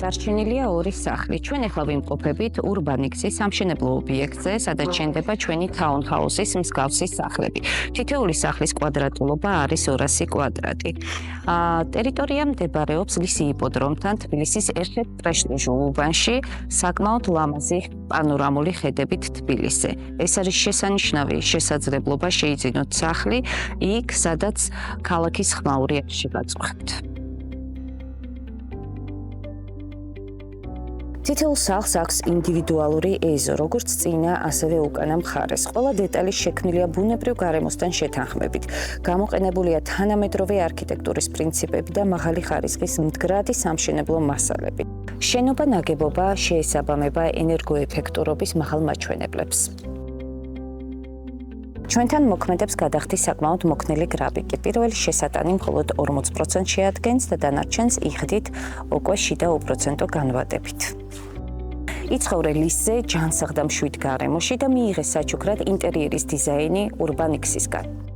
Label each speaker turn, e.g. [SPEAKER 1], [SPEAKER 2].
[SPEAKER 1] დარჩენილია ორი სახლი. ჩვენ ახლა ვიმყოფებით ურბანიქსის სამშენებლო ობიექტზე, სადაც შენდება ჩვენი თაუნჰაუსის მსგავსი სახლები. თითოეული სახლის კვადრატულობა არის 200 კვადრატი. ტერიტორია მდებარეობს ლისი იპოდრომთან თბილისის ერთ-ერთ პრესტიჟულ უბანში, საკმაოდ ლამაზი პანორამული ხედებით თბილისზე. ეს არის შესანიშნავი შესაძლებლობა შეიძინოთ სახლი იქ, სადაც ქალაქის ხმაური ეთში გაწყვეტთ. თითოეულ სახლს აქვს ინდივიდუალური ეზო, როგორც წინა, ასევე უკანა მხარეს. ყველა დეტალი შექმნილია ბუნებრივ გარემოსთან შეთანხმებით. გამოყენებულია თანამედროვე არქიტექტურის პრინციპები და მაღალი ხარისხის მდგრადი სამშენებლო მასალები. შენობა ნაგებობა შეესაბამება ენერგოეფექტურობის მაღალ მაჩვენებლებს. ჩვენთან მოქმედებს გადახდის საკმაოდ მოქნილი გრაფიკი. პირველი შესატანი მხოლოდ 40% შეადგენს და დანარჩენს იხდით უკვე შიდა უპროცენტო განვადებით. იცხოვრე ლისზე ჯანსაღ და მშვიდ გარემოში და მიიღე საჩუქრად ინტერიერის დიზაინი ურბანიქსისგან.